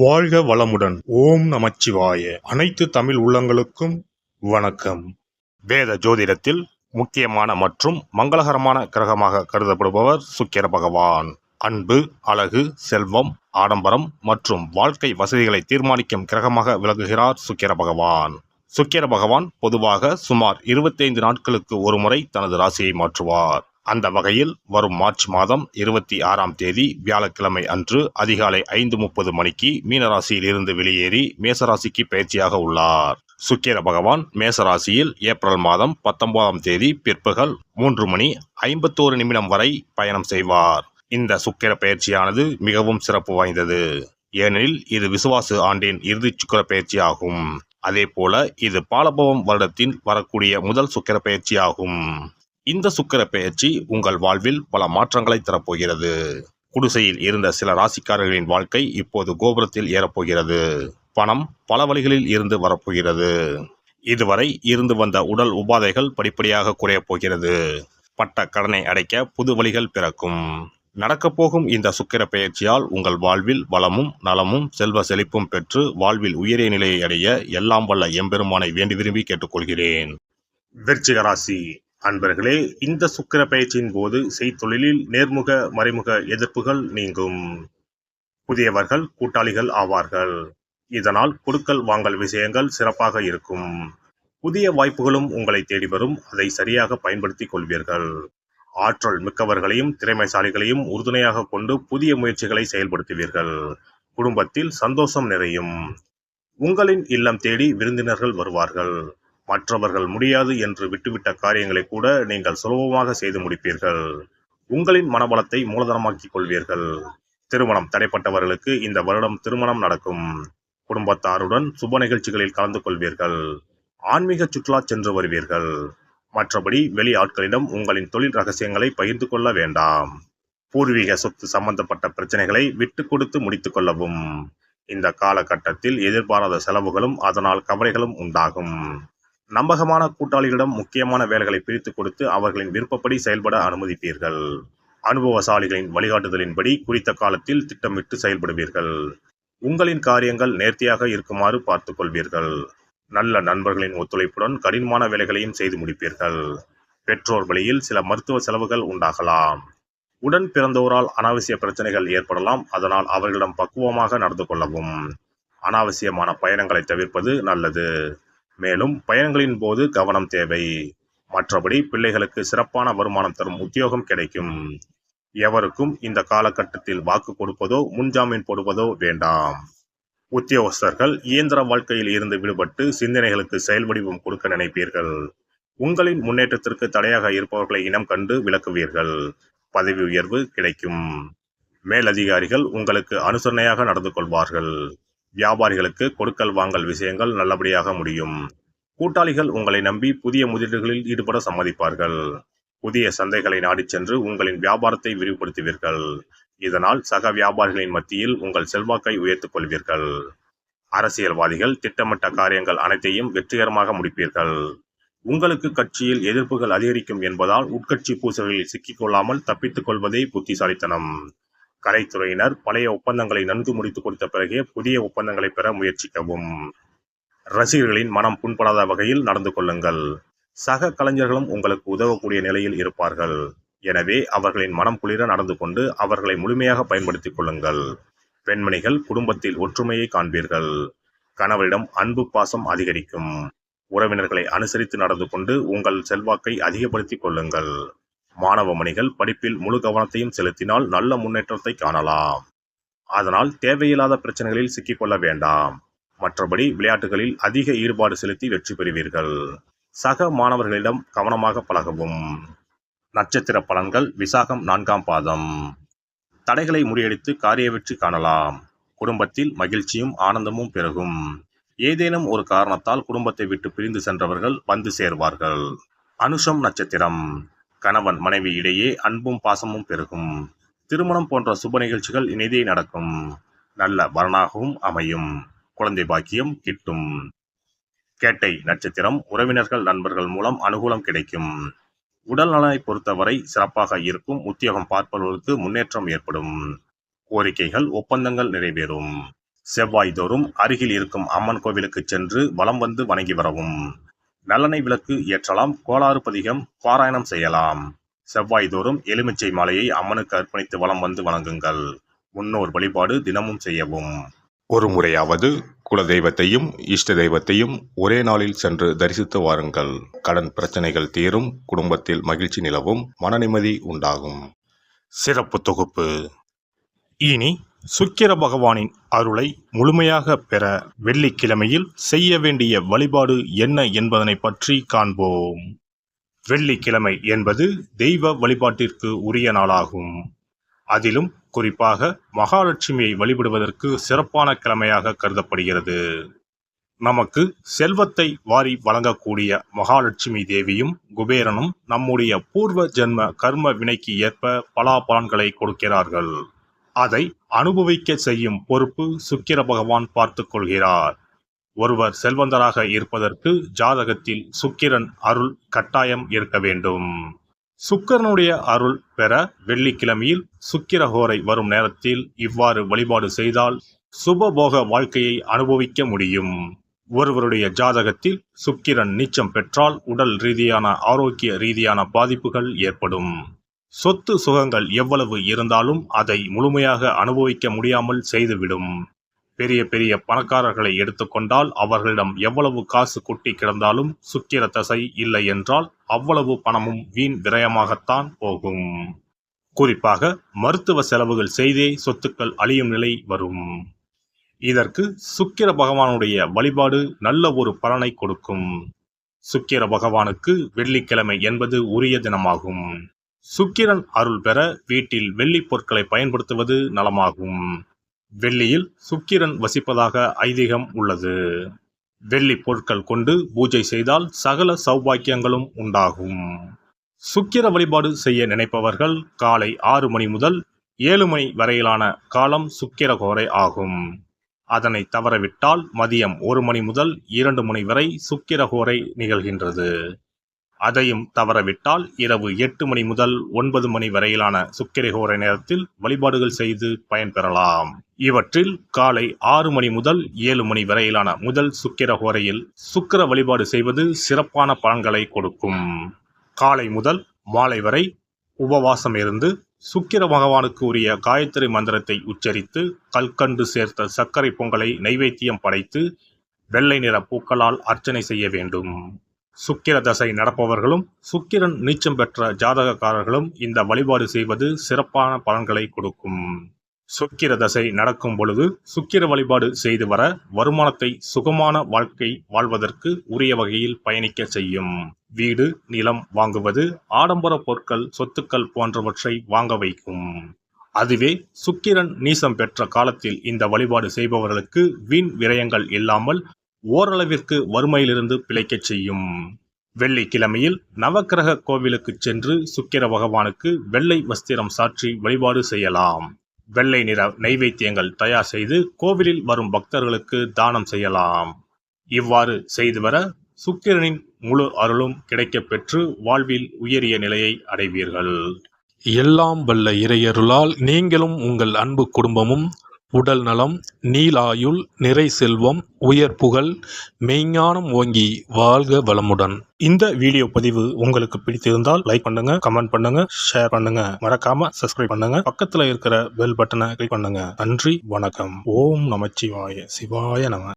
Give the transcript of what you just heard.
வாழ்க வளமுடன். ஓம் நமச்சிவாய. அனைத்து தமிழ் உள்ளங்களுக்கும் வணக்கம். வேத ஜோதிடத்தில் முக்கியமான மற்றும் மங்களகரமான கிரகமாக கருதப்படுபவர் சுக்கிர பகவான். அன்பு, அழகு, செல்வம், ஆடம்பரம் மற்றும் வாழ்க்கை வசதிகளை தீர்மானிக்கும் கிரகமாக விளங்குகிறார் சுக்கிர பகவான். சுக்கிர பகவான் பொதுவாக சுமார் 25 நாட்களுக்கு ஒருமுறை தனது ராசியை மாற்றுவார். அந்த வகையில் வரும் மார்ச் மாதம் 26ஆம் தேதி வியாழக்கிழமை அன்று அதிகாலை 5:30 மணிக்கு மீனராசியில் இருந்து வெளியேறி மேசராசிக்கு பயிற்சியாக உள்ளார். சுக்கிர பகவான் மேசராசியில் ஏப்ரல் மாதம் 19ஆம் தேதி பிற்பகல் 3:51 வரை பயணம் செய்வார். இந்த சுக்கிர பயிற்சியானது மிகவும் சிறப்பு வாய்ந்தது. ஏனெனில் இது விசுவாசு ஆண்டின் இறுதி சுக்கிர பயிற்சியாகும். அதே போல இது பாலபவம் வருடத்தின் வரக்கூடிய முதல் சுக்கிர பயிற்சியாகும். இந்த சுக்கிர பெயர்ச்சி உங்கள் வாழ்வில் பல மாற்றங்களை தரப்போகிறது. குடிசையில் இருந்த சில ராசிக்காரர்களின் வாழ்க்கை இப்போது கோபுரத்தில் ஏறப்போகிறது. பணம் பல வழிகளில் இருந்து வரப்போகிறது. இதுவரை இருந்து வந்த உடல் உபாதைகள் படிப்படியாக குறையப் போகிறது. பட்ட கடனை அடைக்க புது வழிகள் பிறக்கும். நடக்கப்போகும் இந்த சுக்கிர பெயர்ச்சியால் உங்கள் வாழ்வில் வளமும் நலமும் செல்வ செழிப்பும் பெற்று வாழ்வில் உயரிய நிலையை அடைய எல்லாம் வல்ல எம்பெருமானை வேண்டி விரும்பி கேட்டுக்கொள்கிறேன். விருச்சிக ராசி அன்பர்களே, இந்த சுக்கிர பயிற்சியின் போது செய்தொழிலில் நேர்முக மறைமுக எதிர்ப்புகள் நீங்கும். புதியவர்கள் கூட்டாளிகள் ஆவார்கள். இதனால் கொடுக்கல் வாங்கல் விஷயங்கள் சிறப்பாக இருக்கும். புதிய வாய்ப்புகளும் உங்களை தேடி வரும். அதை சரியாக பயன்படுத்திக் கொள்வீர்கள். ஆற்றல் மிக்கவர்களையும் திறமைசாலிகளையும் உறுதுணையாக கொண்டு புதிய முயற்சிகளை செயல்படுத்துவீர்கள். குடும்பத்தில் சந்தோஷம் நிறையும். உங்களின் இல்லம் தேடி விருந்தினர்கள் வருவார்கள். மற்றவர்கள் முடியாது என்று விட்டுவிட்ட காரியங்களை கூட நீங்கள் சுலபமாக செய்து முடிப்பீர்கள். உங்களின் மனபலத்தை மூலதனமாக்கிக் கொள்வீர்கள். திருமணம் தடைப்பட்டவர்களுக்கு இந்த வருடம் திருமணம் நடக்கும். குடும்பத்தாருடன் சுப நிகழ்ச்சிகளில் கலந்து கொள்வீர்கள். ஆன்மீக சுற்றுலா சென்று வருவீர்கள். மற்றபடி வெளி ஆட்களிடம் உங்களின் தொழில் ரகசியங்களை பகிர்ந்து கொள்ள வேண்டாம். பூர்வீக சொத்து சம்பந்தப்பட்ட பிரச்சனைகளை விட்டு கொடுத்து முடித்துக் கொள்ளவும். இந்த காலகட்டத்தில் எதிர்பாராத செலவுகளும் அதனால் கவலைகளும் உண்டாகும். நம்பகமான கூட்டாளிகளிடம் முக்கியமான வேலைகளை பிரித்து கொடுத்து அவர்களின் விருப்பப்படி செயல்பட அனுமதிப்பீர்கள். அனுபவசாலிகளின் வழிகாட்டுதலின்படி குறித்த காலத்தில் திட்டமிட்டு செயல்படுவீர்கள். உங்களின் காரியங்கள் நேர்த்தியாக இருக்குமாறு பார்த்துக் கொள்வீர்கள். நல்ல நண்பர்களின் ஒத்துழைப்புடன் கடினமான வேலைகளையும் செய்து முடிப்பீர்கள். பெற்றோர் வழியில் சில மருத்துவ செலவுகள் உண்டாகலாம். உடன் பிறந்தோரால் அனாவசிய பிரச்சனைகள் ஏற்படலாம். அதனால் அவர்களிடம் பக்குவமாக நடந்து கொள்ளவும். அனாவசியமான பயணங்களை தவிர்ப்பது நல்லது. மேலும் பயணங்களின் போது கவனம் தேவை. மற்றபடி பிள்ளைகளுக்கு சிறப்பான வருமானம் தரும் உத்தியோகம் கிடைக்கும். எவருக்கும் இந்த காலகட்டத்தில் வாக்கு கொடுப்பதோ முன்ஜாமீன் போடுவதோ வேண்டாம். உத்தியோகஸ்தர்கள் இயந்திர வாழ்க்கையில் இருந்து விடுபட்டு சிந்தனைகளுக்கு செயல் வடிவம் கொடுக்க நினைப்பீர்கள். உங்களின் முன்னேற்றத்திற்கு தடையாக இருப்பவர்களை இனம் கண்டு விலக்குவீர்கள். பதவி உயர்வு கிடைக்கும். மேலதிகாரிகள் உங்களுக்கு அனுசரணையாக நடந்து கொள்வார்கள். வியாபாரிகளுக்கு கொடுக்கல் வாங்கல் விஷயங்கள் நல்லபடியாக முடியும். கூட்டாளிகள் உங்களை நம்பி புதிய முதலீடுகளில் ஈடுபட சம்மதிப்பார்கள். புதிய சந்தைகளை நாடிச் சென்று உங்களின் வியாபாரத்தை விரிவுபடுத்துவீர்கள். இதனால் சக வியாபாரிகளின் மத்தியில் உங்கள் செல்வாக்கை உயர்த்திக் கொள்வீர்கள். அரசியல்வாதிகள் திட்டமிட்ட காரியங்கள் அனைத்தையும் வெற்றிகரமாக முடிப்பீர்கள். உங்களுக்கு கட்சியில் எதிர்ப்புகள் அதிகரிக்கும் என்பதால் உட்கட்சி பூசல்களில் சிக்கிக்கொள்ளாமல் தப்பித்துக் கொள்வதே புத்திசாலித்தனம். கலைத்துறையினர் பழைய ஒப்பந்தங்களை நன்கு முடித்து கொடுத்த பிறகே புதிய ஒப்பந்தங்களை பெற முயற்சிக்கவும். ரசிகர்களின் மனம் புண்படாத வகையில் நடந்து கொள்ளுங்கள். சக கலைஞர்களும் உங்களுக்கு உதவக்கூடிய நிலையில் இருப்பார்கள். எனவே அவர்களின் மனம் குளிர நடந்து கொண்டு அவர்களை முழுமையாக பயன்படுத்திக் கொள்ளுங்கள். பெண்மணிகள் குடும்பத்தில் ஒற்றுமையை காண்பீர்கள். கணவரிடம் அன்பு பாசம் அதிகரிக்கும். உறவினர்களை அனுசரித்து நடந்து கொண்டு உங்கள் செல்வாக்கை அதிகப்படுத்திக் கொள்ளுங்கள். மாணவ மணிகள் படிப்பில் முழு கவனத்தையும் செலுத்தினால் நல்ல முன்னேற்றத்தை காணலாம். அதனால் தேவையில்லாத பிரச்சனைகளில் சிக்கிக்கொள்ள வேண்டாம். மற்றபடி விளையாட்டுகளில் அதிக ஈடுபாடு செலுத்தி வெற்றி பெறுவீர்கள். சக மாணவர்களிடம் கவனமாக பழகவும். நட்சத்திர பலன்கள் விசாகம் 4ஆம் பாதம். தடைகளை முறியடித்து காரிய வெற்றி காணலாம். குடும்பத்தில் மகிழ்ச்சியும் ஆனந்தமும் பெருகும். ஏதேனும் ஒரு காரணத்தால் குடும்பத்தை விட்டு பிரிந்து சென்றவர்கள் வந்து சேர்வார்கள். அனுஷம் நட்சத்திரம். கணவன் மனைவி இடையே அன்பும் பாசமும் பெருகும். திருமணம் போன்ற சுப நிகழ்ச்சிகள் இனிதே நடக்கும். நல்ல வரனாகவும் அமையும். குழந்தை பாக்கியம் கிட்டும். கேட்டை நட்சத்திரம். உறவினர்கள் நண்பர்கள் மூலம் அனுகூலம் கிடைக்கும். உடல் நலனை பொறுத்தவரை சிறப்பாக இருக்கும். உத்தியோகம் பார்ப்பவர்களுக்கு முன்னேற்றம் ஏற்படும். கோரிக்கைகள் ஒப்பந்தங்கள் நிறைவேறும். செவ்வாய் தோறும் அருகில் இருக்கும் அம்மன் கோவிலுக்கு சென்று வலம் வந்து வணங்கி வரவும். நல்லெண்ணெய் விளக்கு ஏற்றலாம், கோளாறு பதிகம் பாராயணம் செய்யலாம். செவ்வாய் தோறும் எலுமிச்சை மாலையை அம்மனுக்கு அர்ப்பணித்து வலம் வந்து வணங்குங்கள். முன்னோர் வழிபாடு தினமும் செய்யவும். ஒரு முறையாவது குல தெய்வத்தையும் இஷ்ட தெய்வத்தையும் ஒரே நாளில் சென்று தரிசித்து வாருங்கள். கடன் பிரச்சனைகள் தீரும், குடும்பத்தில் மகிழ்ச்சி நிலவும், மன நிம்மதி உண்டாகும். சிறப்பு தொகுப்பு. இனி சுக்கிர பகவானின் அருளை முழுமையாக பெற வெள்ளிக்கிழமையில் செய்ய வேண்டிய வழிபாடு என்ன என்பதனை பற்றி காண்போம். வெள்ளிக்கிழமை என்பது தெய்வ வழிபாட்டிற்கு உரிய நாளாகும். அதிலும் குறிப்பாக மகாலட்சுமியை வழிபடுவதற்கு சிறப்பான கிழமையாக கருதப்படுகிறது. நமக்கு செல்வத்தை வாரி வழங்கக்கூடிய மகாலட்சுமி தேவியும் குபேரனும் நம்முடைய பூர்வ ஜென்ம கர்ம வினைக்கு ஏற்ப பலாபலன்களை கொடுக்கிறார்கள். அதை அனுபவிக்க செய்யும் பொறுப்பு சுக்கிர பகவான் பார்த்து கொள்கிறார். ஒருவர் செல்வந்தராக இருப்பதற்கு ஜாதகத்தில் சுக்கிரன் அருள் கட்டாயம் இருக்க வேண்டும். சுக்கிரனுடைய அருள் பெற வெள்ளிக்கிழமையில் சுக்கிரஹோரை வரும் நேரத்தில் இவ்வாறு வழிபாடு செய்தால் சுபபோக வாழ்க்கையை அனுபவிக்க முடியும். ஒருவருடைய ஜாதகத்தில் சுக்கிரன் நீச்சம் பெற்றால் உடல் ரீதியான ஆரோக்கிய ரீதியான பாதிப்புகள் ஏற்படும். சொத்து சுகங்கள் எவ்வளவு இருந்தாலும் அதை முழுமையாக அனுபவிக்க முடியாமல் செய்துவிடும். பெரிய பெரிய பணக்காரர்களை எடுத்துக்கொண்டால் அவர்களிடம் எவ்வளவு காசு கொட்டி கிடந்தாலும் சுக்கிர தசை இல்லை என்றால் அவ்வளவு பணமும் வீண் விரயமாகத்தான் போகும். குறிப்பாக மருத்துவ செலவுகள் செய்தே சொத்துக்கள் அழியும் நிலை வரும். இதற்கு சுக்கிர பகவானுடைய வழிபாடு நல்ல ஒரு பலனை கொடுக்கும். சுக்கிர பகவானுக்கு வெள்ளிக்கிழமை என்பது உரிய தினமாகும். சுக்கிரன் அருள் பெற வீட்டில் வெள்ளி பொருட்களை பயன்படுத்துவது நலமாகும். வெள்ளியில் சுக்கிரன் வசிப்பதாக ஐதீகம் உள்ளது. வெள்ளி பொருட்கள் கொண்டு பூஜை செய்தால் சகல சௌபாக்கியங்களும் உண்டாகும். சுக்கிர வழிபாடு செய்ய நினைப்பவர்கள் காலை 6 மணி முதல் 7 மணி வரையிலான காலம் சுக்கிரஹோரை ஆகும். அதனை தவறவிட்டால் மதியம் 1 மணி முதல் 2 மணி வரை சுக்கிரஹோரை நிகழ்கின்றது. அதையும் தவறவிட்டால் இரவு 8 மணி முதல் 9 மணி வரையிலான சுக்கிரஹோரை நேரத்தில் வழிபாடுகள் செய்து பயன்பெறலாம். இவற்றில் காலை 6 மணி முதல் 7 மணி வரையிலான முதல் சுக்கிரஹோரையில் சுக்கிர வழிபாடு செய்வது சிறப்பான பலன்களை கொடுக்கும். காலை முதல் மாலை வரை உபவாசம் இருந்து சுக்கிர பகவானுக்கு உரிய காயத்ரி மந்திரத்தை உச்சரித்து கல்கண்டு சேர்த்த சர்க்கரை பொங்கலை நைவேத்தியம் படைத்து வெள்ளை நிற பூக்களால் அர்ச்சனை செய்ய வேண்டும். சுக்கிர தசை நடப்பவர்களும் சுக்கிரன் நீச்சம் பெற்ற ஜாதகக்காரர்களும் இந்த வழிபாடு செய்வது சிறப்பான பலன்களை கொடுக்கும். சுக்கிர தசை நடக்கும் பொழுது சுக்கிர வழிபாடு செய்து வர வருமானத்தை சுகமான வாழ்க்கை வாழ்வதற்கு உரிய வகையில் பயணிக்க செய்யும். வீடு நிலம் வாங்குவது, ஆடம்பர பொருட்கள் சொத்துக்கள் போன்றவற்றை வாங்க வைக்கும். அதுவே சுக்கிரன் நீசம் பெற்ற காலத்தில் இந்த வழிபாடு செய்பவர்களுக்கு வீண் விரயங்கள் இல்லாமல் ஓரளவிற்கு வறுமையிலிருந்து பிழைக்கச் செய்யும். வெள்ளிக்கிழமையில் நவக்கிரக கோவிலுக்கு சென்று சுக்கிர பகவானுக்கு வெள்ளை வஸ்திரம் சாற்றி வழிபாடு செய்யலாம். வெள்ளை நிற நைவேத்தியங்கள் தயார் செய்து கோவிலில் வரும் பக்தர்களுக்கு தானம் செய்யலாம். இவ்வாறு செய்து வர சுக்கிரனின் முழு அருளும் கிடைக்கப் பெற்று வாழ்வில் உயரிய நிலையை அடைவீர்கள். எல்லாம் வல்ல இறையருளால் நீங்களும் உங்கள் அன்பு குடும்பமும் உடல் நலம், நீலாயுள், நிறை செல்வம், உயர் புகழ், மெய்ஞானம் ஓங்கி வாழ்க வளமுடன். இந்த வீடியோ பதிவு உங்களுக்கு பிடித்திருந்தால் லைக் பண்ணுங்க, கமெண்ட் பண்ணுங்க, ஷேர் பண்ணுங்க, மறக்காம சப்ஸ்கிரைப் பண்ணுங்க, பக்கத்துல இருக்கிற பெல் பட்டனை கிளிக் பண்ணுங்க. நன்றி, வணக்கம். ஓம் நமச்சிவாய. சிவாய நம.